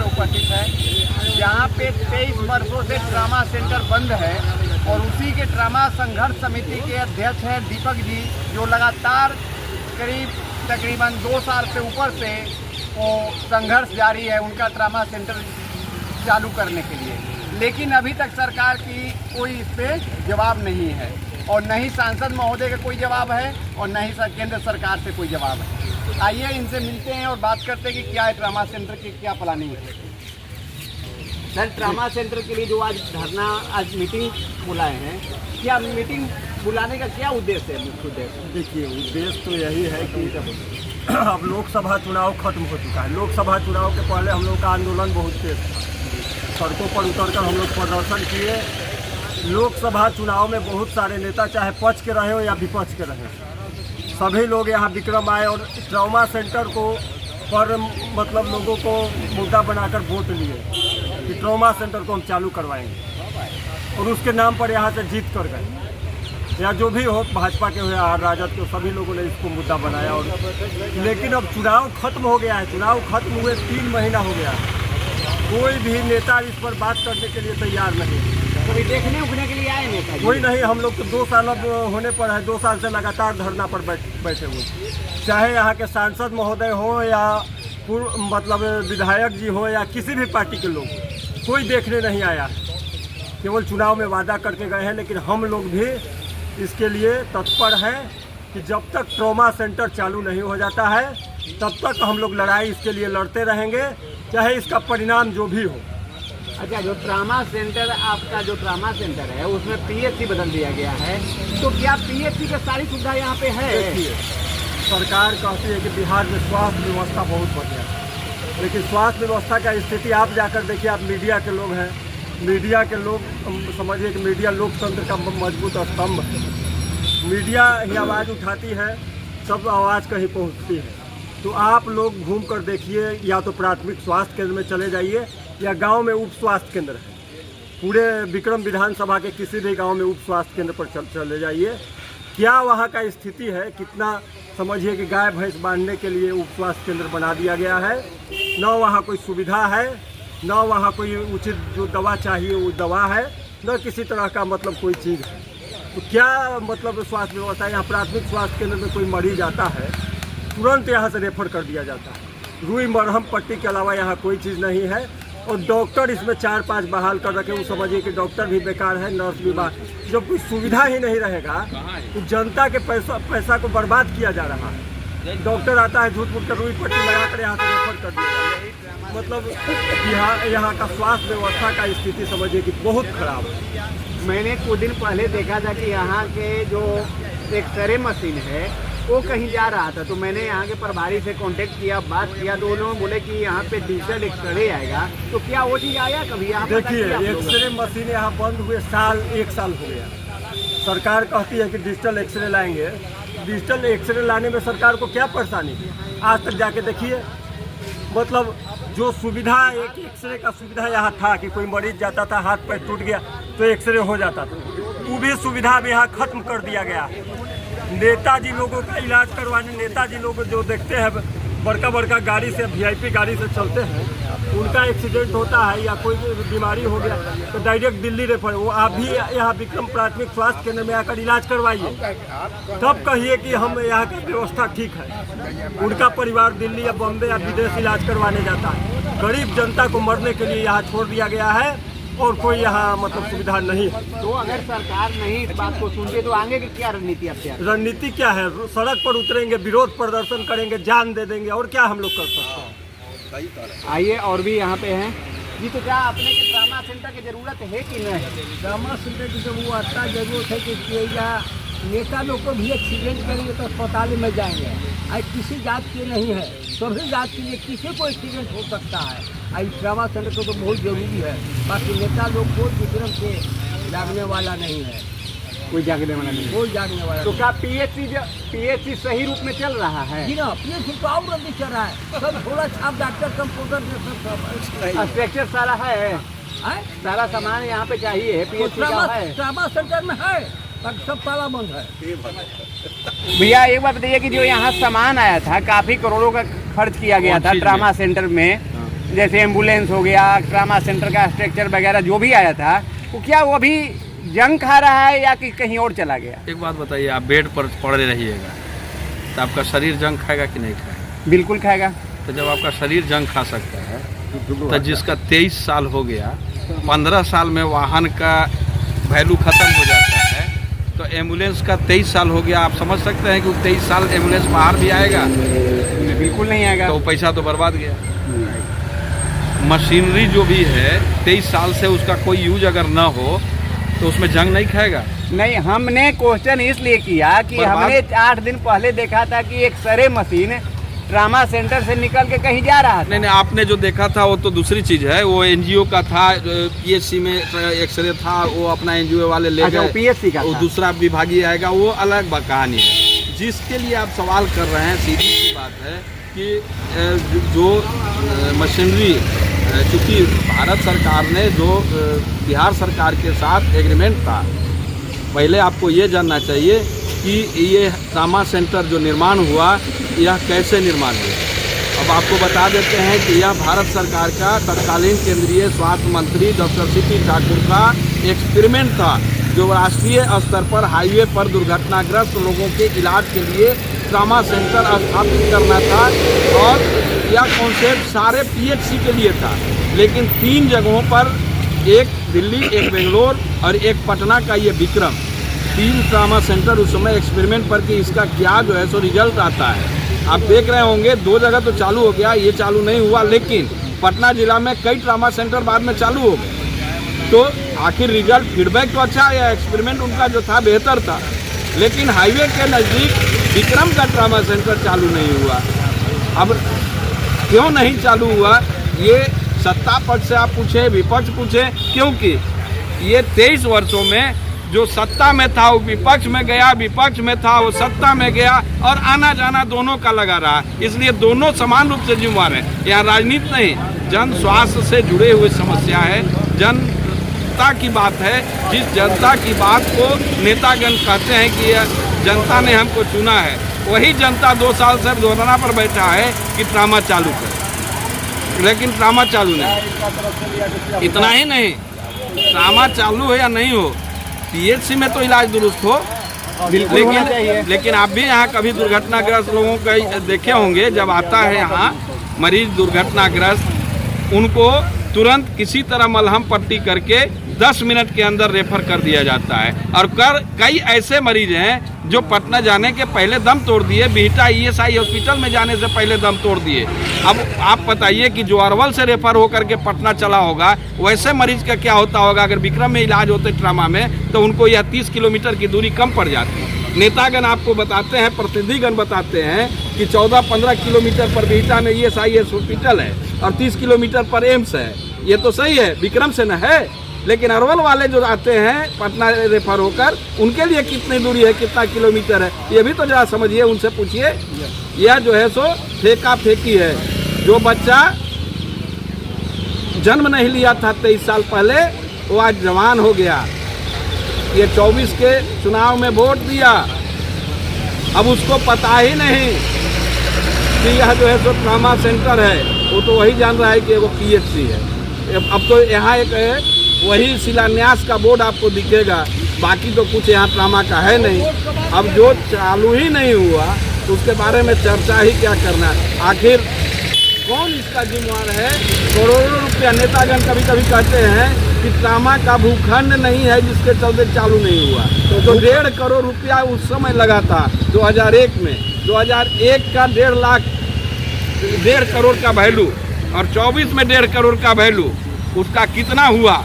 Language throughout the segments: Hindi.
उपस्थित है, जहाँ पे 23 वर्षों से ट्रामा सेंटर बंद है और उसी के ट्रामा संघर्ष समिति के अध्यक्ष हैं दीपक जी, जो लगातार तकरीबन 2 साल से ऊपर से वो संघर्ष जारी है उनका ट्रामा सेंटर चालू करने के लिए। लेकिन अभी तक सरकार की कोई इस पर जवाब नहीं है और न ही सांसद महोदय का कोई जवाब है और न ही केंद्र सरकार से कोई जवाब है। आइए इनसे मिलते हैं और बात करते हैं कि क्या है ट्रामा सेंटर की क्या प्लानिंग है। सर, ट्रामा सेंटर के लिए जो आज धरना, आज मीटिंग बुलाए हैं, क्या मीटिंग बुलाने का क्या उद्देश्य है? मुख्य उद्देश्य देखिए, उद्देश्य तो यही है कि अब लोकसभा चुनाव खत्म हो चुका है। लोकसभा चुनाव के पहले हम लोग का आंदोलन बहुत तेज था, सड़कों पर उतरकर हम लोग प्रदर्शन किए। लोकसभा चुनाव में बहुत सारे नेता, चाहे पक्ष के रहे हो या विपक्ष के रहे, सभी लोग यहाँ विक्रम आए और ट्रामा सेंटर को पर मतलब लोगों को मुद्दा बनाकर वोट लिए कि ट्रामा सेंटर को हम चालू करवाएंगे और उसके नाम पर यहाँ से जीत कर गए, या जो भी हो, भाजपा के हो या राजद के, सभी लोगों ने इसको मुद्दा बनाया। और लेकिन अब चुनाव खत्म हो गया है, चुनाव खत्म हुए 3 महीना हो गया है, कोई भी नेता इस पर बात करने के लिए तैयार नहीं। कभी देखने उठने के लिए आए नेता? कोई नहीं। हम लोग तो 2 साल अब होने पर है, 2 साल से लगातार धरना पर बैठे हुए, चाहे यहाँ के सांसद महोदय हो या पूर्व मतलब विधायक जी हो या किसी भी पार्टी के लोग, कोई देखने नहीं आया है। केवल चुनाव में वादा करके गए हैं। लेकिन हम लोग भी इसके लिए तत्पर हैं कि जब तक ट्रामा सेंटर चालू नहीं हो जाता है तब तक हम लोग लड़ाई इसके लिए लड़ते रहेंगे, चाहे इसका परिणाम जो भी हो। अच्छा, जो ट्रामा सेंटर, आपका जो ट्रामा सेंटर है उसमें पीएचसी बदल दिया गया है, तो क्या पीएचसी की सारी सुविधा यहाँ पे है? सरकार कहती है कि बिहार में स्वास्थ्य व्यवस्था बहुत बढ़िया है, लेकिन स्वास्थ्य व्यवस्था का स्थिति आप जाकर देखिए। आप मीडिया के लोग हैं, मीडिया के लोग समझिए कि मीडिया लोकतंत्र का मजबूत स्तंभ है। मीडिया ही आवाज़ उठाती है, सब आवाज़ कहीं पहुँचती है। तो आप लोग घूम कर देखिए, या तो प्राथमिक स्वास्थ्य केंद्र में चले जाइए या गांव में उप स्वास्थ्य केंद्र है। पूरे विक्रम विधानसभा के किसी भी गांव में उप स्वास्थ्य केंद्र पर चले जाइए, क्या वहां का स्थिति है। कितना समझिए कि गाय भैंस बांधने के लिए उप स्वास्थ्य केंद्र बना दिया गया है, न वहां कोई सुविधा है, न वहां कोई उचित जो दवा चाहिए वो दवा है, न किसी तरह का मतलब कोई चीज़ है। तो क्या मतलब स्वास्थ्य व्यवस्था? यहाँ प्राथमिक स्वास्थ्य केंद्र में कोई मरीज आता है, तुरंत यहाँ से रेफर कर दिया जाता है। रुई मरहम पट्टी के अलावा यहाँ कोई चीज़ नहीं है। और डॉक्टर इसमें 4-5 बहाल कर रखे, वो समझिए कि डॉक्टर भी बेकार है, नर्स भी बाहर। जब कोई सुविधा ही नहीं रहेगा तो जनता के पैसा को बर्बाद किया जा रहा है। डॉक्टर आता है, झूठ मूठ कर रुई पट्टी लगाकर यहाँ से रेफर कर दिया जाता है। मतलब यहाँ का स्वास्थ्य व्यवस्था का स्थिति समझिए कि बहुत खराब है। मैंने कुछ दिन पहले देखा था कि यहाँ के जो एक्सरे मशीन है वो कहीं जा रहा था, तो मैंने यहाँ के प्रभारी से कांटेक्ट किया, बात किया, तो उन्होंने बोले कि यहाँ पे डिजिटल एक्सरे आएगा। तो क्या वो चीज़ आया कभी यहाँ? देखिए, एक्सरे मशीन यहाँ बंद हुए 1 साल हो गया। सरकार कहती है कि डिजिटल एक्सरे लाएंगे। डिजिटल एक्सरे लाने में सरकार को क्या परेशानी है? आज तक जाके देखिए, मतलब जो सुविधा, एक एक्सरे का सुविधा यहाँ था कि कोई मरीज जाता था, हाथ पैर टूट गया तो एक्सरे हो जाता था, वो भी सुविधा अब यहाँ खत्म कर दिया गया है। नेताजी लोगों का इलाज करवाने, नेताजी लोग जो देखते हैं बड़का बड़का गाड़ी से, VIP गाड़ी से चलते हैं, उनका एक्सीडेंट होता है या कोई बीमारी हो गया तो डायरेक्ट दिल्ली रेफर। वो आप भी यहाँ विक्रम प्राथमिक स्वास्थ्य केंद्र में आकर इलाज करवाइए, तब कहिए कि हम यहाँ की व्यवस्था ठीक है। उनका परिवार दिल्ली या बॉम्बे या विदेश इलाज करवाने जाता है। गरीब जनता को मरने के लिए यहाँ छोड़ दिया गया है और कोई यहाँ मतलब सुविधा नहीं है। तो अगर सरकार नहीं इस बात को सुनती तो आगे की क्या रणनीति आपकी? रणनीति क्या है? सड़क पर उतरेंगे, विरोध प्रदर्शन करेंगे, जान दे देंगे, और क्या हम लोग कर सकते हैं। आइए, और भी यहाँ पे हैं जी। तो क्या अपने के ट्रामा सेंटर की जरूरत है कि नहीं? ट्रामा सेंटर की जब वो आता जरूरत है कि नेता लोग को भी एक्सीडेंट करेंगे तो अस्पताल में जाएंगे। आज किसी जात के नहीं है, सभी जात के लिए किसी को एक्सीडेंट हो सकता है। आज ट्रामा सेंटर तो बहुत जरूरी है। बाकी नेता लोग को विक्रम से जागने वाला नहीं है, कोई जागने वाला नहीं, कोई जागने वाला। तो क्या पीएचसी सही रूप में चल रहा है? जी ना, पीएचसी तो और रद्दी चल रहा है। सब थोड़ा छाप डॉक्टर कंप्यूटर स्ट्रक्चर सारा है, सारा सामान यहाँ पे चाहिए। पीएचसी का है, ट्रामा सेंटर में है, सब ताला बंद है। भैया एक बात बताइए कि जो यहाँ सामान आया था, काफी करोड़ों का खर्च किया गया था ट्रामा सेंटर में, जैसे एम्बुलेंस हो गया, ट्रामा सेंटर का स्ट्रक्चर वगैरह जो भी आया था, वो क्या वो अभी जंग खा रहा है या कि कहीं और चला गया? एक बात बताइए, आप बेड पर पड़े रहिएगा तो आपका शरीर जंग खाएगा कि नहीं खाएगा? बिल्कुल खाएगा। तो जब आपका शरीर जंग खा सकता है तो जिसका 23 साल हो गया, 15 साल में वाहन का वैल्यू ख़त्म हो जाता है, तो एम्बुलेंस का 23 साल हो गया, आप समझ सकते हैं कि 23 साल एम्बुलेंस बाहर भी आएगा? बिल्कुल नहीं आएगा। तो पैसा तो बर्बाद गया। मशीनरी जो भी है 23 साल से उसका कोई यूज अगर ना हो तो उसमें जंग नहीं खाएगा। नहीं, हमने क्वेश्चन इसलिए किया कि हमने 8 दिन पहले देखा था कि एक सरे मशीन ट्रामा सेंटर से निकल के कहीं जा रहा था। नहीं, आपने जो देखा था वो तो दूसरी चीज़ है, वो एनजीओ का था, पीएचसी में एक्सरे था, वो अपना एनजीओ वाले ले गए, पीएचसी का वो था। दूसरा विभागीय आएगा, वो अलग कहानी है। जिसके लिए आप सवाल कर रहे हैं, सीधी सी बात है कि जो मशीनरी, चूँकि भारत सरकार ने जो बिहार सरकार के साथ एग्रीमेंट था, पहले आपको ये जानना चाहिए कि ये ट्रामा सेंटर जो निर्माण हुआ यह कैसे निर्माण हुआ। अब आपको बता देते हैं कि यह भारत सरकार का तत्कालीन केंद्रीय स्वास्थ्य मंत्री डॉक्टर सीपी ठाकुर का एक्सपेरिमेंट था, जो राष्ट्रीय स्तर पर हाईवे पर दुर्घटनाग्रस्त लोगों के इलाज के लिए ट्रामा सेंटर स्थापित करना था। और यह कॉन्सेप्ट सारे पीएचसी के लिए था, लेकिन 3 जगहों पर, एक दिल्ली, एक बेंगलोर और एक पटना का ये विक्रम, 3 ट्रामा सेंटर उस समय एक्सपेरिमेंट पर कि इसका क्या जो है सो रिजल्ट आता है। आप देख रहे होंगे 2 जगह तो चालू हो गया, ये चालू नहीं हुआ, लेकिन पटना जिला में कई ट्रामा सेंटर बाद में चालू हो गए। तो आखिर रिजल्ट, फीडबैक तो अच्छा या एक्सपेरिमेंट उनका जो था बेहतर था, लेकिन हाईवे के नज़दीक विक्रम का ट्रामा सेंटर चालू नहीं हुआ। अब क्यों नहीं चालू हुआ, ये सत्ता पक्ष से आप पूछे, विपक्ष पूछे, क्योंकि ये 23 वर्षों में जो सत्ता में था वो विपक्ष में गया, विपक्ष में था वो सत्ता में गया, और आना जाना दोनों का लगा रहा। इसलिए दोनों समान रूप से जिम्मेवार हैं। यहाँ राजनीति नहीं, जन स्वास्थ्य से जुड़े हुए समस्या है, जनता की बात है। जिस जनता की बात को नेतागण कहते हैं कि जनता ने हमको चुना है, वही जनता 2 साल से धरना पर बैठा है कि ट्रामा चालू कर, लेकिन ट्रामा चालू नहीं। इतना ही नहीं, ट्रामा चालू हो या नहीं हो, पीएचसी में तो इलाज दुरुस्त हो, लेकिन आप भी यहाँ कभी दुर्घटनाग्रस्त लोगों का देखे होंगे, जब आता है यहाँ मरीज दुर्घटनाग्रस्त, उनको तुरंत किसी तरह मलहम पट्टी करके 10 मिनट के अंदर रेफर कर दिया जाता है। और कई ऐसे मरीज हैं जो पटना जाने के पहले दम तोड़ दिए, बिहटा ईएसआई हॉस्पिटल में जाने से पहले दम तोड़ दिए। अब आप बताइए कि जो अरवल से रेफर होकर के पटना चला होगा, वैसे मरीज का क्या होता होगा अगर विक्रम में इलाज होते ट्रामा में, तो उनको यह 30 किलोमीटर की दूरी कम पड़ जाती। नेतागण आपको बताते हैं, प्रतिनिधिगण बताते हैं कि 14-15 किलोमीटर पर बिहटा में ईएसआई हॉस्पिटल है और 30 किलोमीटर पर एम्स है। ये तो सही है, विक्रम से न है, लेकिन अरवल वाले जो आते हैं पटना रेफर होकर, उनके लिए कितनी दूरी है, कितना किलोमीटर है, ये भी तो जरा समझिए, उनसे पूछिए। यह जो है सो फेंका फेंकी है। जो बच्चा जन्म नहीं लिया था 23 साल पहले, वो आज जवान हो गया। ये 24 के चुनाव में वोट दिया, अब उसको पता ही नहीं कि यह जो है सो ट्रामा सेंटर है, वो तो वही जान रहा है कि वो पीएचसी है। अब तो यहाँ एक वही शिलान्यास का बोर्ड आपको दिखेगा, बाकी तो कुछ यहाँ ट्रामा का है नहीं। अब जो चालू ही नहीं हुआ तो उसके बारे में चर्चा ही क्या करना। आखिर कौन इसका जिम्मेवार है? करोड़ों रुपया नेतागण कभी कभी कहते हैं कि ट्रामा का भूखंड नहीं है जिसके चलते चालू नहीं हुआ। तो 1.5 करोड़ रुपया उस समय लगा था 2001 में। 2001 का 1.5 करोड़ का वैल्यू और 24 में 1.5 करोड़ का वैल्यू, उसका कितना हुआ,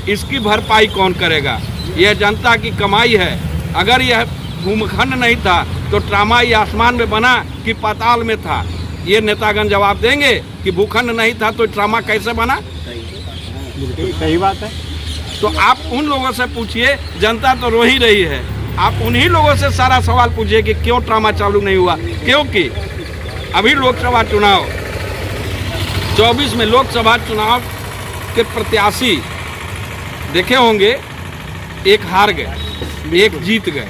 इसकी भरपाई कौन करेगा? यह जनता की कमाई है। अगर यह भूखंड नहीं था तो ट्रामा ये आसमान में बना कि पाताल में था? ये नेतागण जवाब देंगे कि भूखंड नहीं था तो ट्रामा कैसे बना। सही बात है। तो आप उन लोगों से पूछिए, जनता तो रो ही रही है। आप उन्हीं लोगों से सारा सवाल पूछिए कि क्यों ट्रामा चालू नहीं हुआ। क्योंकि अभी लोकसभा चुनाव 24 में लोकसभा चुनाव के प्रत्याशी देखे होंगे, एक हार गए, एक जीत गए।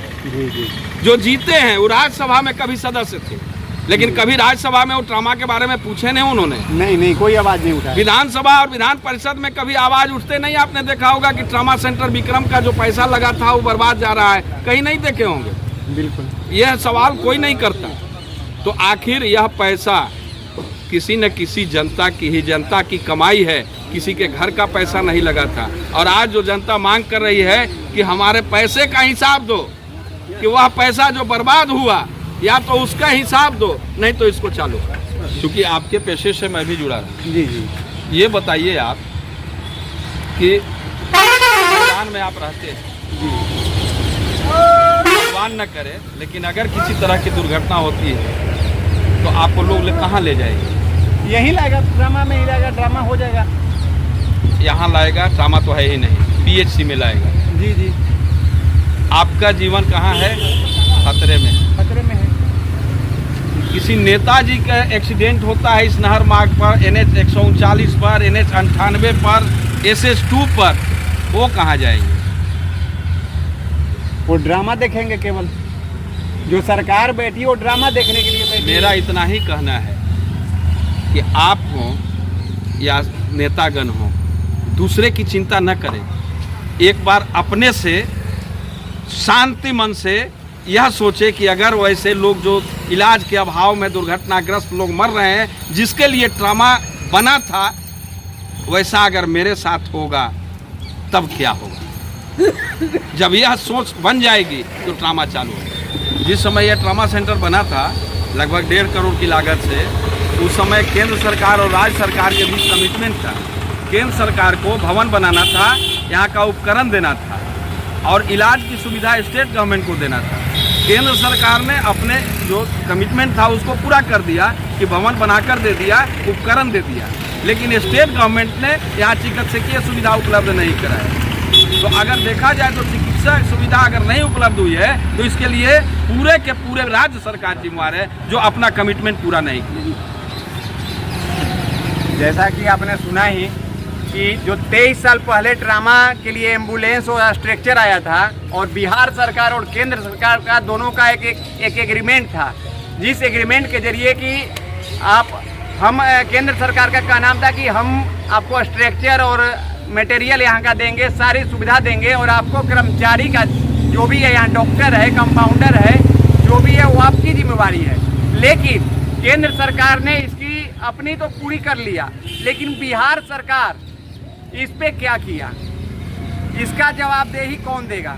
जो जीते हैं वो राज्यसभा में कभी सदस्य थे, लेकिन कभी राज्यसभा में वो ट्रामा के बारे में पूछे नहीं उन्होंने। नहीं कोई आवाज नहीं उठाई। विधानसभा और विधान परिषद में कभी आवाज उठते नहीं। आपने देखा होगा कि ट्रामा सेंटर विक्रम का जो पैसा लगा था वो बर्बाद जा रहा है, कहीं नहीं देखे होंगे। बिल्कुल, यह सवाल कोई नहीं करता। तो आखिर यह पैसा किसी न किसी जनता की ही जनता की कमाई है, किसी के घर का पैसा नहीं लगा था। और आज जो जनता मांग कर रही है कि हमारे पैसे का हिसाब दो, कि वह पैसा जो बर्बाद हुआ या तो उसका हिसाब दो, नहीं तो इसको चालू। क्योंकि आपके पेशे से मैं भी जुड़ा रहा। जी जी, ये बताइए आप कि मैदान में आप रहते हैं, भगवान न करे, लेकिन अगर किसी तरह की दुर्घटना होती है तो आपको लोग कहाँ ले जाएंगे? यही लाएगा, ड्रामा में ही लाएगा, ड्रामा हो जाएगा। यहाँ लाएगा, ड्रामा तो है ही नहीं, पीएचसी में लाएगा। जी जी, आपका जीवन कहाँ है? खतरे में। खतरे में है। किसी नेताजी का एक्सीडेंट होता है इस नहर मार्ग पर, NH 139 पर, NH 98 पर, SS 2 पर, वो कहाँ जाएंगे? वो ड्रामा देखेंगे केवल। जो सरकार बैठी है वो ड्रामा देखने के लिए बैठी है। मेरा इतना ही कहना है कि आप हो या नेतागण हो, दूसरे की चिंता न करें। एक बार अपने से शांति मन से यह सोचे कि अगर वैसे लोग जो इलाज के अभाव में दुर्घटनाग्रस्त लोग मर रहे हैं, जिसके लिए ट्रामा बना था, वैसा अगर मेरे साथ होगा तब क्या होगा। जब यह सोच बन जाएगी तो ट्रामा चालू होगा। जिस समय यह ट्रामा सेंटर बना था लगभग 1.5 करोड़ की लागत से, उस समय केंद्र सरकार और राज्य सरकार के बीच कमिटमेंट था। केंद्र सरकार को भवन बनाना था, यहाँ का उपकरण देना था और इलाज की सुविधा स्टेट गवर्नमेंट को देना था। केंद्र सरकार ने अपने जो कमिटमेंट था उसको पूरा कर दिया कि भवन बनाकर दे दिया, उपकरण दे दिया, लेकिन स्टेट गवर्नमेंट ने यहाँ चिकित्सकीय सुविधा उपलब्ध नहीं कराया। तो अगर देखा जाए तो चिकित्सा सुविधा अगर नहीं उपलब्ध हुई है तो इसके लिए पूरे के पूरे राज्य सरकार जिम्मेवार है, जो अपना कमिटमेंट पूरा नहीं किया। जैसा कि आपने सुना ही कि जो 23 साल पहले ट्रामा के लिए एम्बुलेंस और स्ट्रक्चर आया था, और बिहार सरकार और केंद्र सरकार का दोनों का एक एग्रीमेंट था, जिस एग्रीमेंट के जरिए कि हम केंद्र सरकार का कहना था कि हम आपको स्ट्रक्चर और मटेरियल यहाँ का देंगे, सारी सुविधा देंगे, और आपको कर्मचारी का जो भी है, यहाँ डॉक्टर है, कंपाउंडर है, जो भी है वो आपकी जिम्मेवारी है। लेकिन केंद्र सरकार ने इसकी अपनी तो पूरी कर लिया, लेकिन बिहार सरकार इस पे क्या किया, इसका जवाबदेही कौन देगा?